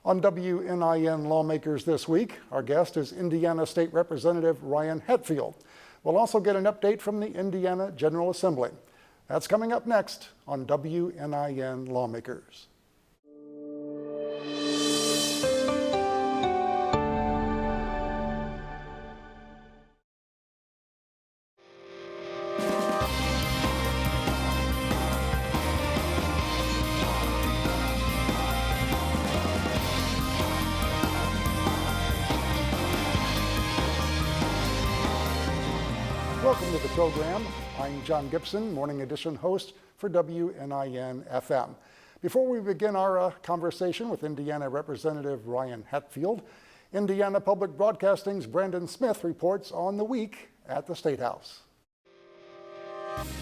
On WNIN Lawmakers this week, our guest is Indiana State Representative Ryan Hatfield. We'll also get an update from the Indiana General Assembly. That's coming up next on WNIN Lawmakers. Welcome to the program. I'm John Gibson, Morning Edition host for WNIN FM. Before we begin our conversation with Indiana Representative Ryan Hatfield, Indiana Public Broadcasting's Brandon Smith reports on the week at the State House.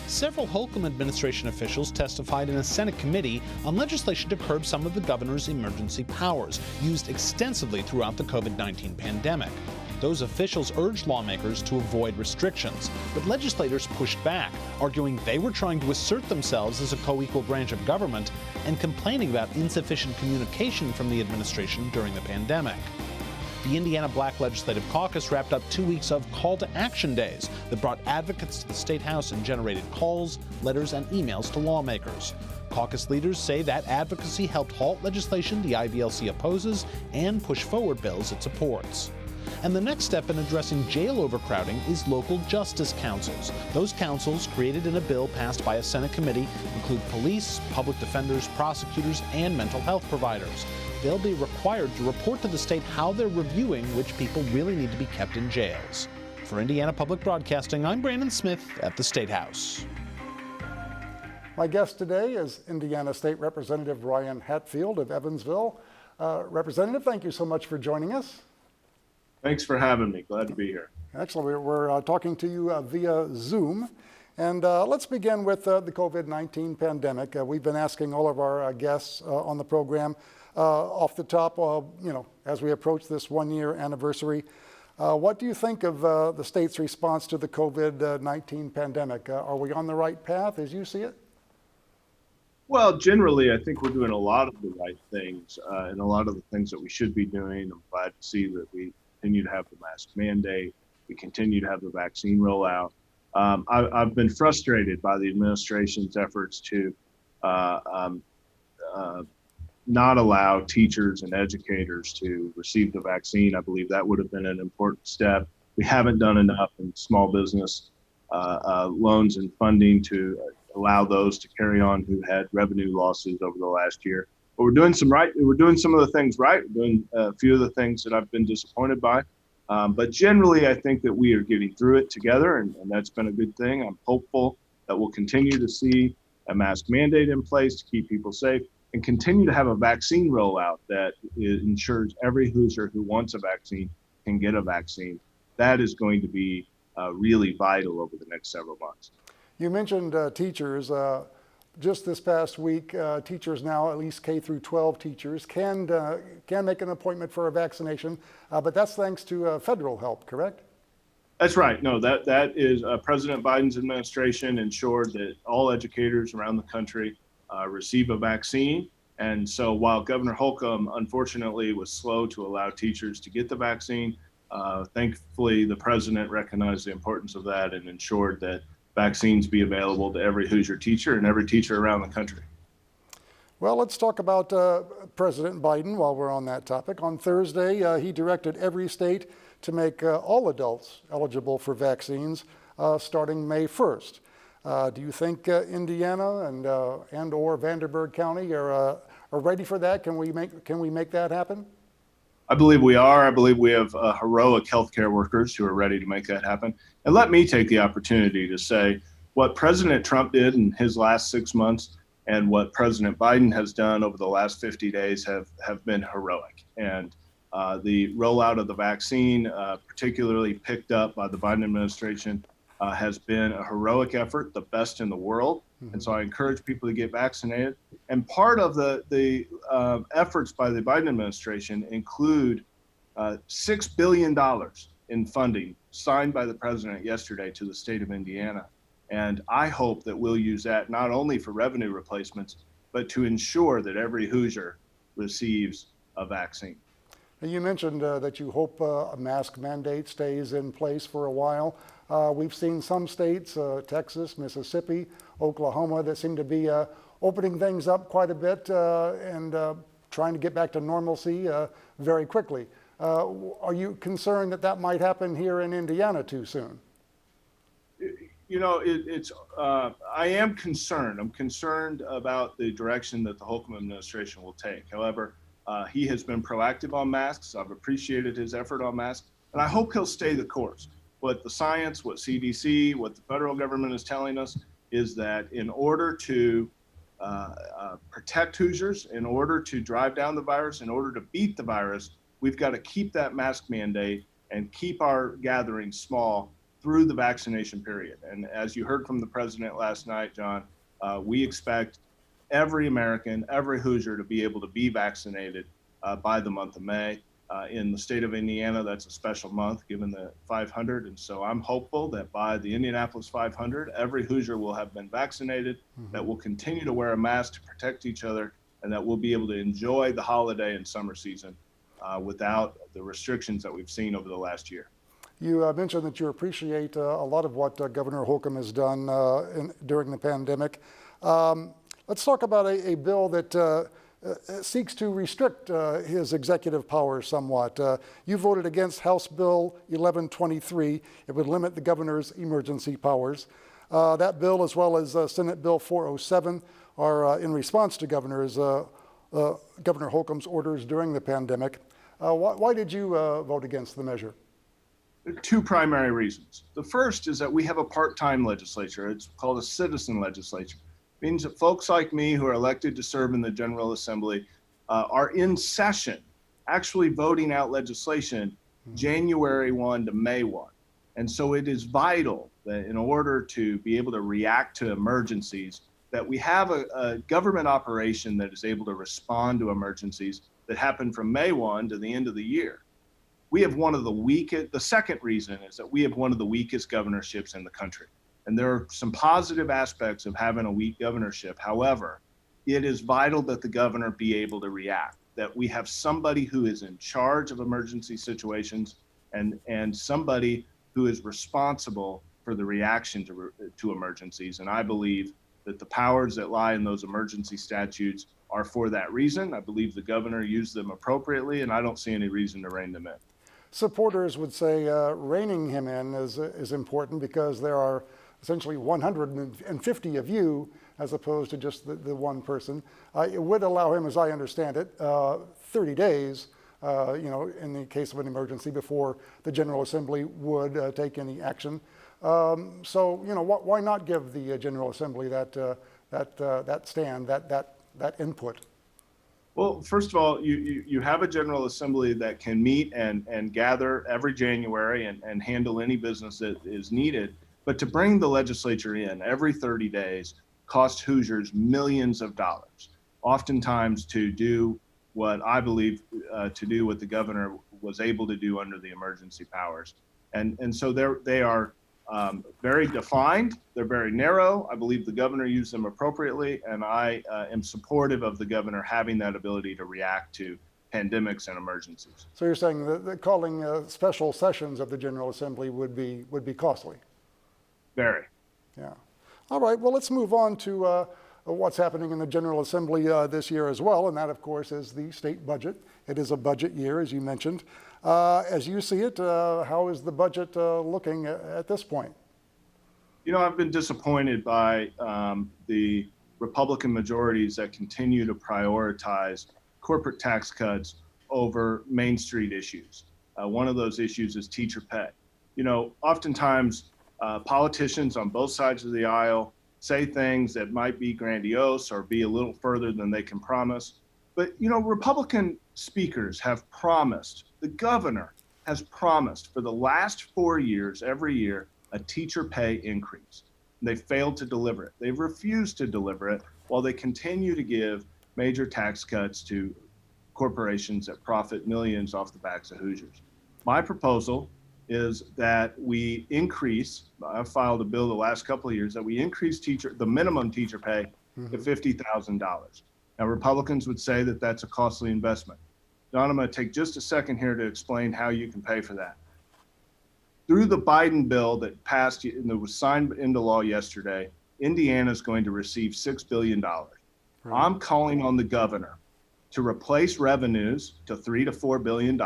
Several Holcomb administration officials testified in a Senate committee on legislation to curb some of the governor's emergency powers, used extensively throughout the COVID-19 pandemic. Those officials urged lawmakers to avoid restrictions, but legislators pushed back, arguing they were trying to assert themselves as a co-equal branch of government and complaining about insufficient communication from the administration during the pandemic. The Indiana Black Legislative Caucus wrapped up 2 weeks of call to action days that brought advocates to the State House and generated calls, letters, and emails to lawmakers. Caucus leaders say that advocacy helped halt legislation the IBLC opposes and push forward bills it supports. And the next step in addressing jail overcrowding is local justice councils. Those councils, created in a bill passed by a Senate committee, include police, public defenders, prosecutors, and mental health providers. They'll be required to report to the state how they're reviewing which people really need to be kept in jails. For Indiana Public Broadcasting, I'm Brandon Smith at the State House. My guest today is Indiana State Representative Ryan Hatfield of Evansville. Representative, thank you so much for joining us. Thanks for having me. Glad to be here. Excellent. We're talking to you via Zoom. And let's begin with the COVID-19 pandemic. We've been asking all of our guests on the program off the top, as we approach this 1-year anniversary, what do you think of the state's response to the COVID-19 pandemic? Are we on the right path as you see it? Well, generally, I think we're doing a lot of the right things and a lot of the things that we should be doing. I'm glad to see that we continue to have the mask mandate. We continue to have the vaccine rollout. I've been frustrated by the administration's efforts to not allow teachers and educators to receive the vaccine. I believe that would have been an important step. We haven't done enough in small business loans and funding to allow those to carry on who had revenue losses over the last year. But we're doing some of the things right. We're doing a few of the things that I've been disappointed by. But generally, I think that we are getting through it together, and that's been a good thing. I'm hopeful that we'll continue to see a mask mandate in place to keep people safe and continue to have a vaccine rollout that ensures every Hoosier who wants a vaccine can get a vaccine. That is going to be really vital over the next several months. You mentioned teachers. Just this past week, teachers now, at least K through 12 teachers, can make an appointment for a vaccination, but that's thanks to federal help, correct? That's right. No, that is President Biden's administration ensured that all educators around the country receive a vaccine. And so while Governor Holcomb, unfortunately, was slow to allow teachers to get the vaccine, thankfully, the president recognized the importance of that and ensured that vaccines be available to every Hoosier teacher and every teacher around the country. Well, let's talk about President Biden while we're on that topic. On Thursday, he directed every state to make all adults eligible for vaccines starting May 1st. Do you think Indiana and or Vanderburgh County are ready for that? Can we make that happen? I believe we are. I believe we have heroic healthcare workers who are ready to make that happen. And let me take the opportunity to say what President Trump did in his last 6 months and what President Biden has done over the last 50 days have been heroic. And the rollout of the vaccine, particularly picked up by the Biden administration, has been a heroic effort, the best in the world. And so I encourage people to get vaccinated. And part of the efforts by the Biden administration include $6 billion in funding signed by the president yesterday to the state of Indiana. And I hope that we'll use that not only for revenue replacements, but to ensure that every Hoosier receives a vaccine. You mentioned that you hope a mask mandate stays in place for a while. We've seen some states, Texas, Mississippi, Oklahoma, that seem to be opening things up quite a bit and trying to get back to normalcy very quickly. Are you concerned that that might happen here in Indiana too soon? You know, I am concerned. I'm concerned about the direction that the Holcomb administration will take. However, he has been proactive on masks. I've appreciated his effort on masks, and I hope he'll stay the course. What the science, what CDC, what the federal government is telling us is that in order to protect Hoosiers, in order to drive down the virus, in order to beat the virus, we've got to keep that mask mandate and keep our gatherings small through the vaccination period. And as you heard from the president last night, John, we expect every American, every Hoosier to be able to be vaccinated by the month of May. In the state of Indiana, that's a special month given the 500. And so I'm hopeful that by the Indianapolis 500, every Hoosier will have been vaccinated, that will continue to wear a mask to protect each other, and that we'll be able to enjoy the holiday and summer season without the restrictions that we've seen over the last year. You mentioned that you appreciate a lot of what Governor Holcomb has done during the pandemic. Let's talk about a bill that seeks to restrict his executive powers somewhat. You voted against House Bill 1123. It would limit the governor's emergency powers. That bill, as well as Senate Bill 407, are in response to Governor Holcomb's orders during the pandemic. Why did you vote against the measure? Two primary reasons. The first is that we have a part-time legislature. It's called a citizen legislature. It means that folks like me who are elected to serve in the General Assembly are in session, actually voting out legislation January 1 to May 1. And so it is vital that in order to be able to react to emergencies, that we have a government operation that is able to respond to emergencies that happen from May 1 to the end of the year. We have one of the weakest, the second reason is that we have one of the weakest governorships in the country. And there are some positive aspects of having a weak governorship. However, it is vital that the governor be able to react, that we have somebody who is in charge of emergency situations and somebody who is responsible for the reaction to emergencies. And I believe that the powers that lie in those emergency statutes are for that reason. I believe the governor used them appropriately, and I don't see any reason to rein them in. Supporters would say reining him in is important because there are essentially 150 of you as opposed to just the one person. It would allow him, as I understand it, 30 days, in the case of an emergency before the General Assembly would take any action. Why not give the General Assembly that stand, that input? Well, first of all, you have a General Assembly that can meet and gather every January and handle any business that is needed. But to bring the legislature in every 30 days costs Hoosiers millions of dollars, oftentimes to do what I believe to do what the governor was able to do under the emergency powers. And so they are very defined. They're very narrow. I believe the governor used them appropriately, and I am supportive of the governor having that ability to react to pandemics and emergencies. So you're saying that calling special sessions of the General Assembly would be costly? Very. Yeah. All right. Well, let's move on to what's happening in the General Assembly this year as well, and that, of course, is the state budget. It is a budget year, as you mentioned. As you see it, how is the budget looking at this point? You know, I've been disappointed by the Republican majorities that continue to prioritize corporate tax cuts over Main Street issues. One of those issues is teacher pay. You know, oftentimes politicians on both sides of the aisle say things that might be grandiose or be a little further than they can promise. But, you know, Republican speakers have promised, the governor has promised for the last 4 years, every year, a teacher pay increase. They failed to deliver it. They've refused to deliver it while they continue to give major tax cuts to corporations that profit millions off the backs of Hoosiers. My proposal is that we increase, I've filed a bill the last couple of years, that we increase the minimum teacher pay to $50,000. Now, Republicans would say that that's a costly investment. Don, I'm going to take just a second here to explain how you can pay for that. Through the Biden bill that passed and that was signed into law yesterday, Indiana is going to receive $6 billion. Right. I'm calling on the governor to replace revenues to $3 to $4 billion,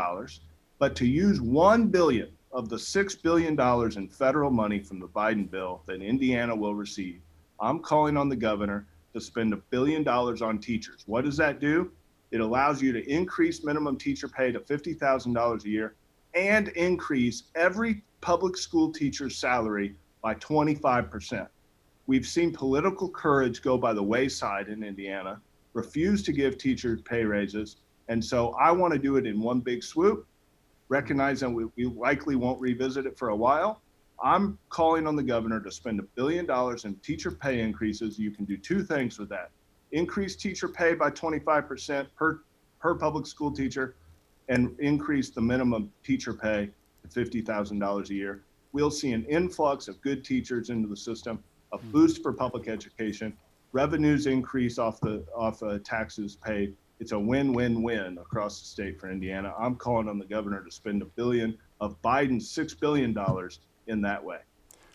but to use $1 billion of the $6 billion in federal money from the Biden bill that Indiana will receive. I'm calling on the governor to spend $1 billion on teachers. What does that do? It allows you to increase minimum teacher pay to $50,000 a year and increase every public school teacher's salary by 25%. We've seen political courage go by the wayside in Indiana, refuse to give teachers pay raises. And so I want to do it in one big swoop, recognizing we likely won't revisit it for a while. I'm calling on the governor to spend $1 billion in teacher pay increases. You can do two things with that. Increase teacher pay by 25% per public school teacher and increase the minimum teacher pay to $50,000 a year. We'll see an influx of good teachers into the system, a boost for public education, revenues increase off taxes paid. It's a win-win-win across the state for Indiana. I'm calling on the governor to spend $1 billion of Biden's $6 billion in that way.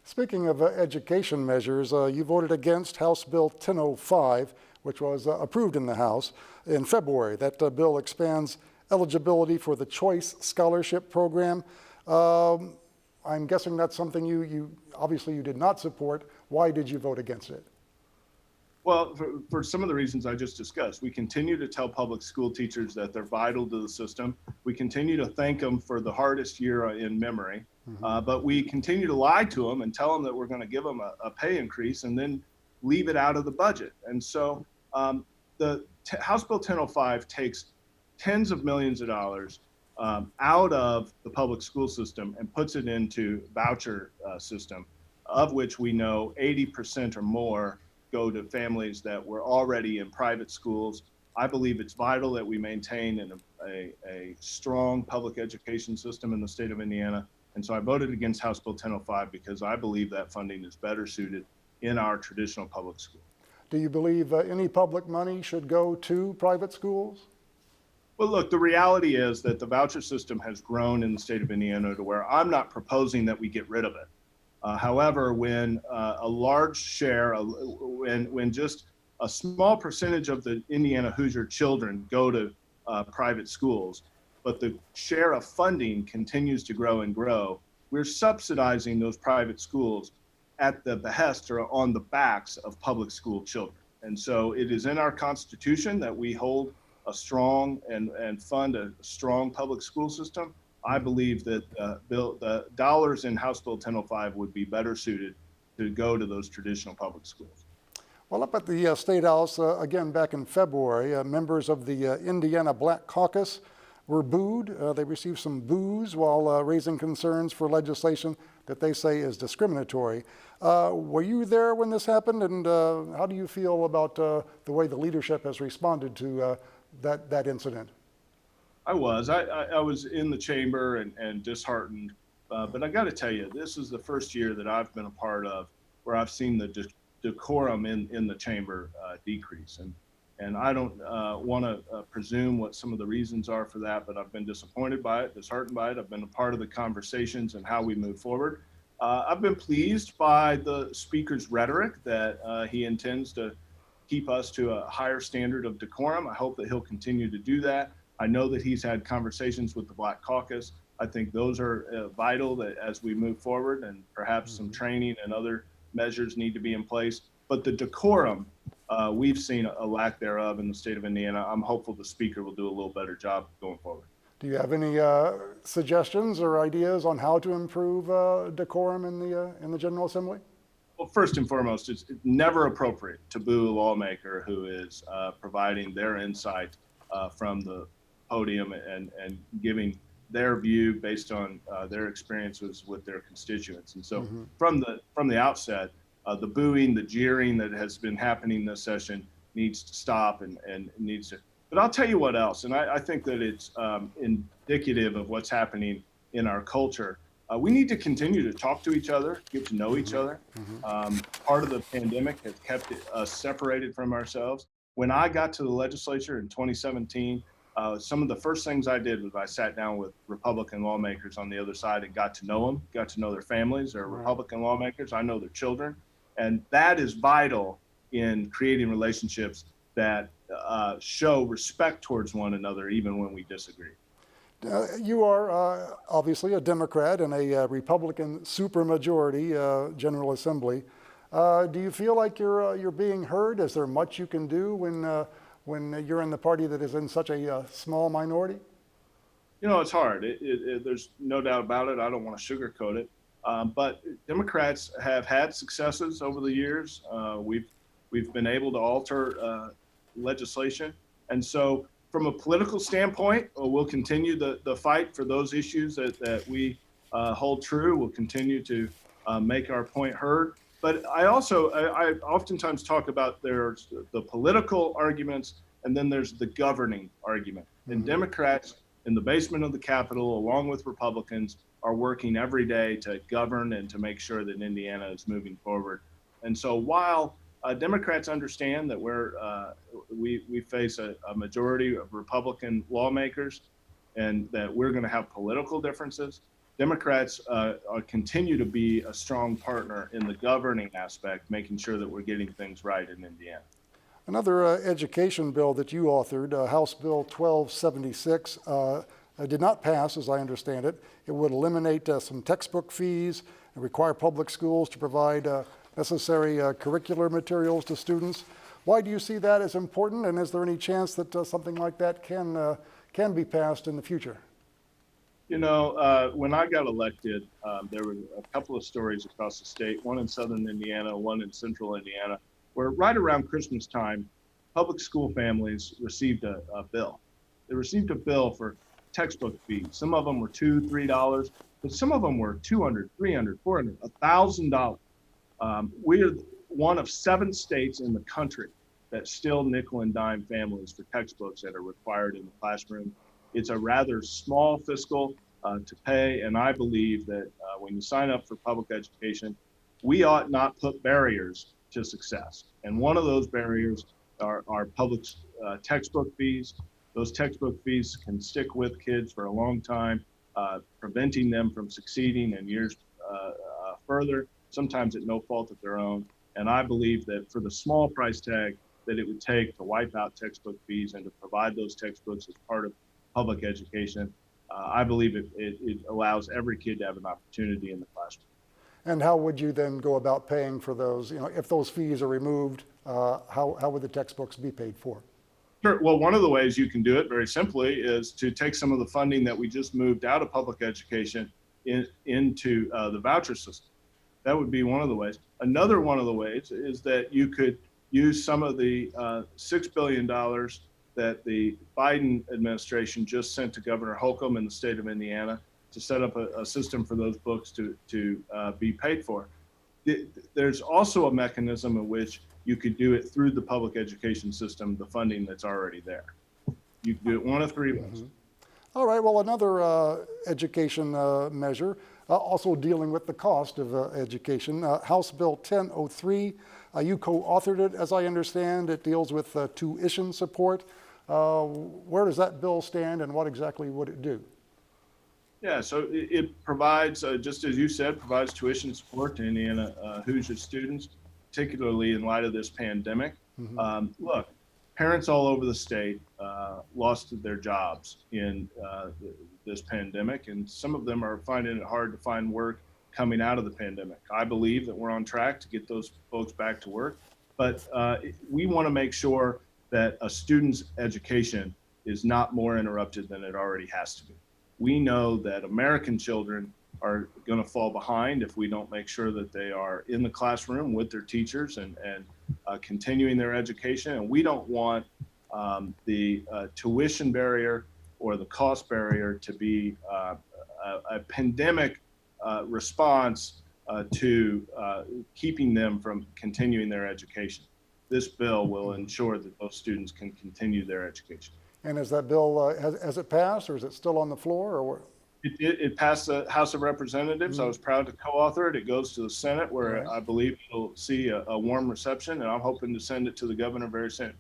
Speaking of education measures, you voted against House Bill 1005, which was approved in the House in February. That bill expands eligibility for the Choice Scholarship Program. I'm guessing that's something you obviously you did not support. Why did you vote against it? Well, for some of the reasons I just discussed. We continue to tell public school teachers that they're vital to the system. We continue to thank them for the hardest year in memory, but we continue to lie to them and tell them that we're going to give them a pay increase and then leave it out of the budget. And so the House Bill 1005 takes tens of millions of dollars out of the public school system and puts it into voucher system, of which we know 80% or more go to families that were already in private schools. I believe it's vital that we maintain a strong public education system in the state of Indiana. And so I voted against House Bill 1005 because I believe that funding is better suited in our traditional public school. Do you believe any public money should go to private schools? Well, look, the reality is that the voucher system has grown in the state of Indiana to where I'm not proposing that we get rid of it. However, when a large share, when just a small percentage of the Indiana Hoosier children go to private schools, but the share of funding continues to grow and grow, we're subsidizing those private schools at the behest or on the backs of public school children. And so it is in our Constitution that we hold a strong and fund a strong public school system. I believe that the dollars in House Bill 1005 would be better suited to go to those traditional public schools. Well, up at the State House, again back in February, members of the Indiana Black Caucus were booed. They received some boos while raising concerns for legislation that they say is discriminatory. Were you there when this happened, and how do you feel about the way the leadership has responded to that incident? I was in the chamber and disheartened, but I got to tell you, this is the first year that I've been a part of where I've seen the decorum in the chamber decrease. And I don't want to presume what some of the reasons are for that, but I've been disappointed by it, disheartened by it. I've been a part of the conversations and how we move forward. I've been pleased by the speaker's rhetoric that he intends to keep us to a higher standard of decorum. I hope that he'll continue to do that. I know that he's had conversations with the Black Caucus. I think those are vital that as we move forward, and perhaps some training and other measures need to be in place. But the decorum, we've seen a lack thereof in the state of Indiana. I'm hopeful the speaker will do a little better job going forward. Do you have any suggestions or ideas on how to improve decorum in the General Assembly? Well, first and foremost, it's never appropriate to boo a lawmaker who is providing their insight from the podium and giving their view based on their experiences with their constituents. And so from the outset, the booing, the jeering that has been happening this session needs to stop and needs to. But I'll tell you what else, and I think that it's indicative of what's happening in our culture. We need to continue to talk to each other, get to know each other. Part of the pandemic has kept us separated from ourselves. When I got to the legislature in 2017, some of the first things I did was I sat down with Republican lawmakers on the other side and got to know them, got to know their families. They're Republican lawmakers. I know their children. And that is vital in creating relationships that show respect towards one another, even when we disagree. You are obviously a Democrat in a Republican supermajority General Assembly. Do you feel like you're being heard? Is there much you can do when you're in the party that is in such a small minority? You know, it's hard. There's no doubt about it. I don't want to sugarcoat it. But Democrats have had successes over the years. We've been able to alter legislation. And so from a political standpoint, we'll continue the fight for those issues that we hold true. We'll continue to make our point heard. But I oftentimes talk about there's the political arguments, and then there's the governing argument. And Democrats in the basement of the Capitol, along with Republicans, are working every day to govern and to make sure that Indiana is moving forward. And so while Democrats understand that we face a majority of Republican lawmakers and that we're going to have political differences, Democrats continue to be a strong partner in the governing aspect, making sure that we're getting things right in Indiana. Another education bill that you authored, House Bill 1276, did not pass, as I understand it. It would eliminate some textbook fees and require public schools to provide necessary curricular materials to students. Why do you see that as important, and is there any chance that something like that can be passed in the future? You know, when I got elected, there were a couple of stories across the state, one in southern Indiana, one in central Indiana, where right around Christmas time, public school families received a bill. They received a bill for textbook fees. Some of them were $2, $3, but some of them were $200, $300, $400, $1,000. We are one of 7 states in the country that still nickel and dime families for textbooks that are required in the classroom. It's a rather small fiscal to pay, and I believe that when you sign up for public education, we ought not put barriers to success. And one of those barriers are public textbook fees. Those textbook fees can stick with kids for a long time, preventing them from succeeding in years further, sometimes at no fault of their own. And I believe that for the small price tag that it would take to wipe out textbook fees and to provide those textbooks as part of public education, I believe it allows every kid to have an opportunity in the classroom. And how would you then go about paying for those? You know, if those fees are removed, how would the textbooks be paid for? Sure. Well, one of the ways you can do it very simply is to take some of the funding that we just moved out of public education into the voucher system. That would be one of the ways. Another one of the ways is that you could use some of the $6 billion that the Biden administration just sent to Governor Holcomb in the state of Indiana to set up a system for those books to be paid for. There's also a mechanism in which you could do it through the public education system, the funding that's already there. You can do it one of 3 ways. All right, well, another education measure, also dealing with the cost of education, House Bill 1003, you co-authored it, as I understand. It deals with tuition support. Where does that bill stand, and what exactly would it do? Yeah, so it provides, just as you said, provides tuition support to Indiana Hoosiers students, particularly in light of this pandemic. Look, parents all over the state lost their jobs in this pandemic, and some of them are finding it hard to find work coming out of the pandemic. I believe that we're on track to get those folks back to work, but we want to make sure that a student's education is not more interrupted than it already has to be. We know that American children are going to fall behind if we don't make sure that they are in the classroom with their teachers and continuing their education. And we don't want the tuition barrier or the cost barrier to be a pandemic response to keeping them from continuing their education. This bill will ensure that those students can continue their education. And is that bill, has it passed, or is it still on the floor? Or It passed the House of Representatives. I was proud to co-author it. It goes to the Senate, where I believe it'll see a warm reception, and I'm hoping to send it to the governor very soon.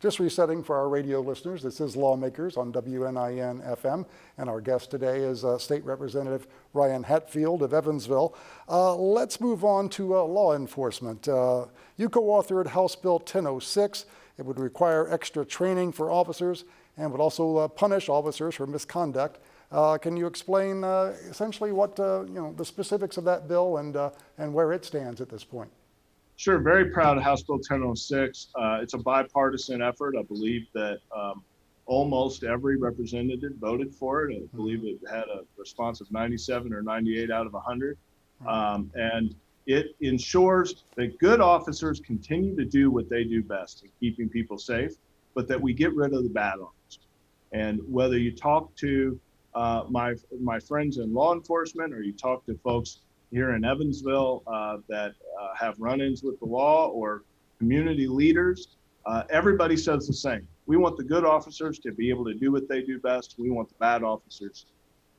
Just resetting for our radio listeners, this is Lawmakers on WNIN FM, and our guest today is State Representative Ryan Hatfield of Evansville. Let's move on to law enforcement. You co-authored House Bill 1006. It would require extra training for officers and would also punish officers for misconduct. Can you explain essentially what the specifics of that bill and where it stands at this point? Sure, very proud of House Bill 1006. It's a bipartisan effort. I believe that almost every representative voted for it. I believe it had a response of 97 or 98 out of 100. And it ensures that good officers continue to do what they do best in keeping people safe, but that we get rid of the bad officers. And whether you talk to my friends in law enforcement or you talk to folks here in Evansville that have run-ins with the law or community leaders, everybody says the same. We want the good officers to be able to do what they do best. We want the bad officers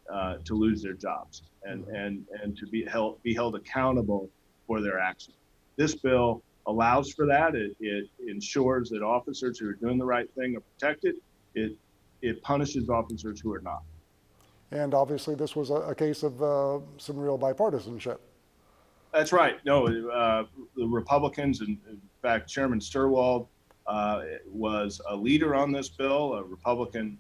to lose their jobs and to be held accountable for their actions. This bill allows for that. It ensures that officers who are doing the right thing are protected. It punishes officers who are not. And obviously this was a case of some real bipartisanship. That's right. No, the Republicans, in fact, Chairman Sturwald was a leader on this bill, a Republican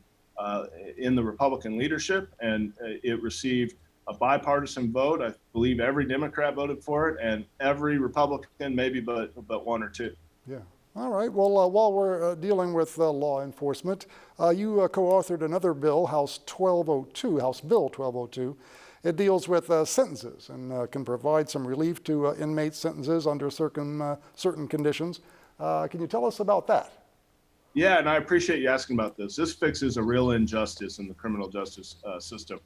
in the Republican leadership, and it received a bipartisan vote. I believe every Democrat voted for it, and every Republican, maybe but one or two. Yeah. All right. Well, while we're dealing with law enforcement, you co-authored another bill, House Bill 1202. It deals with sentences and can provide some relief to inmates' sentences under certain conditions. Can you tell us about that? Yeah, and I appreciate you asking about this. This fixes a real injustice in the criminal justice system.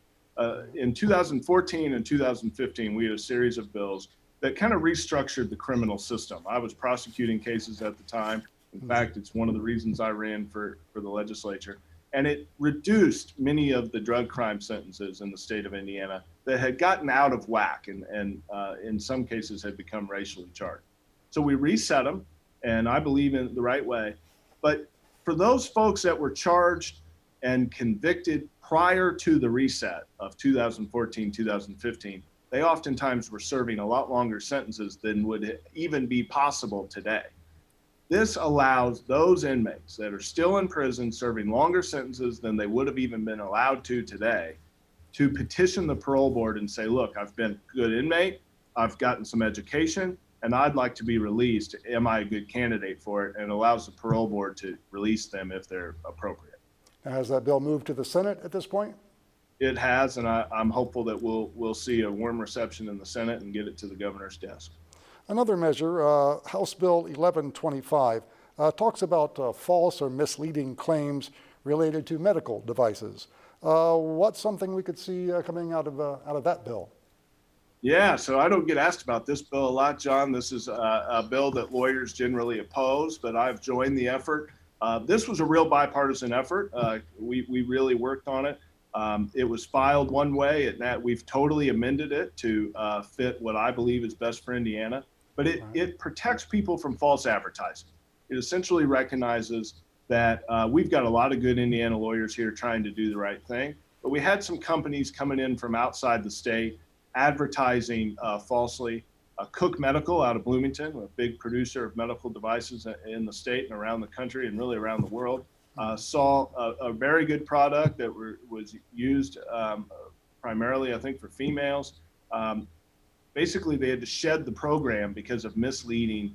In 2014 and 2015, we had a series of bills that kind of restructured the criminal system. I was prosecuting cases at the time. In fact, it's one of the reasons I ran for the legislature. And it reduced many of the drug crime sentences in the state of Indiana that had gotten out of whack and in some cases had become racially charged. So we reset them, and I believe in the right way. But for those folks that were charged and convicted prior to the reset of 2014, 2015, they oftentimes were serving a lot longer sentences than would even be possible today. This allows those inmates that are still in prison serving longer sentences than they would have even been allowed to today to petition the parole board and say, look, I've been a good inmate, I've gotten some education, and I'd like to be released. Am I a good candidate for it? And allows the parole board to release them if they're appropriate. Now, has that bill moved to the Senate at this point? It has, and I'm hopeful that we'll see a warm reception in the Senate and get it to the governor's desk. Another measure, House Bill 1125, talks about false or misleading claims related to medical devices. What's something we could see coming out of that bill? Yeah, so I don't get asked about this bill a lot, John. This is a bill that lawyers generally oppose, but I've joined the effort. This was a real bipartisan effort. We really worked on it. It was filed one way, and we've totally amended it to fit what I believe is best for Indiana. But it protects people from false advertising. It essentially recognizes that we've got a lot of good Indiana lawyers here trying to do the right thing, but we had some companies coming in from outside the state advertising falsely. Cook Medical out of Bloomington, a big producer of medical devices in the state and around the country and really around the world, saw a very good product that was used primarily, I think, for females. Basically, they had to shed the program because of misleading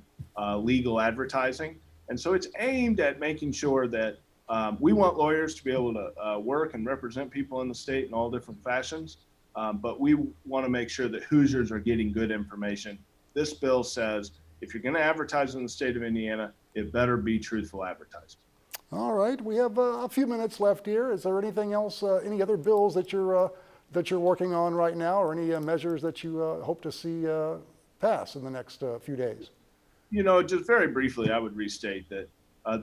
legal advertising. And so it's aimed at making sure that we want lawyers to be able to work and represent people in the state in all different fashions. But we want to make sure that Hoosiers are getting good information. This bill says if you're going to advertise in the state of Indiana, it better be truthful advertising. All right, we have a few minutes left here. Is there anything else, any other bills that you're working on right now, or any measures that you hope to see pass in the next few days? You know, just very briefly, I would restate that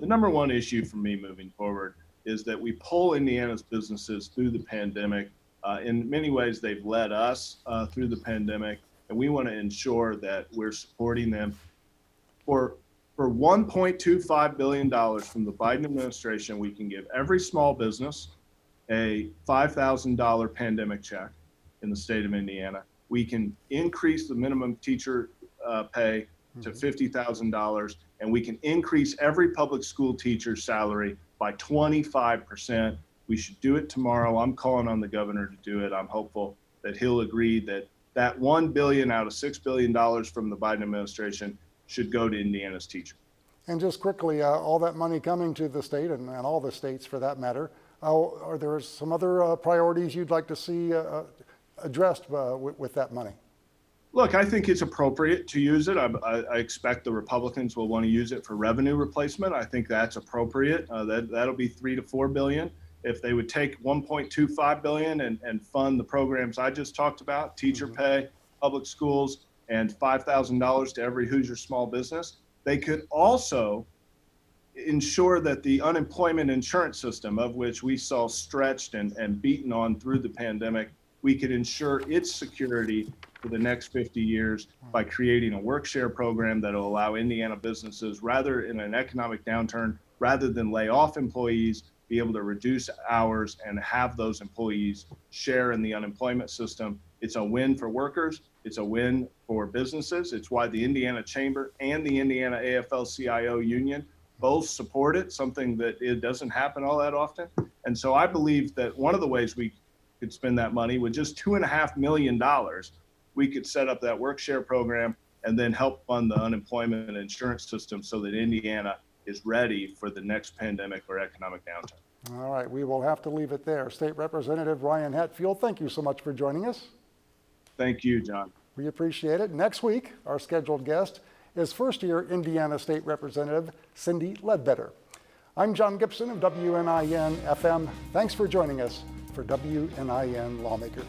the number one issue for me moving forward is that we pull Indiana's businesses through the pandemic. In many ways, they've led us through the pandemic, and we want to ensure that we're supporting them for For $1.25 billion from the Biden administration, we can give every small business a $5,000 pandemic check in the state of Indiana. We can increase the minimum teacher pay to $50,000, and we can increase every public school teacher's salary by 25%. We should do it tomorrow. I'm calling on the governor to do it. I'm hopeful that he'll agree that $1 billion out of $6 billion from the Biden administration should go to Indiana's teachers. And just quickly, all that money coming to the state and all the states for that matter, are there some other priorities you'd like to see addressed with that money? Look, I think it's appropriate to use it. I expect the Republicans will want to use it for revenue replacement. I think that's appropriate. That'll be $3 to $4 billion. If they would take $1.25 billion and fund the programs I just talked about, teacher pay, public schools, and $5,000 to every Hoosier small business, they could also ensure that the unemployment insurance system, of which we saw stretched and beaten on through the pandemic, we could ensure its security for the next 50 years by creating a work share program that will allow Indiana businesses, rather in an economic downturn, rather than lay off employees, be able to reduce hours and have those employees share in the unemployment system. It's a win for workers. It's a win for businesses. It's why the Indiana Chamber and the Indiana AFL-CIO union both support it, something that it doesn't happen all that often. And so I believe that one of the ways we could spend that money with just $2.5 million, we could set up that work share program and then help fund the unemployment insurance system so that Indiana is ready for the next pandemic or economic downturn. All right, we will have to leave it there. State Representative Ryan Hatfield, thank you so much for joining us. Thank you, John. We appreciate it. Next week, our scheduled guest is first-year Indiana State Representative Cindy Ledbetter. I'm John Gibson of WNIN FM. Thanks for joining us for WNIN Lawmakers.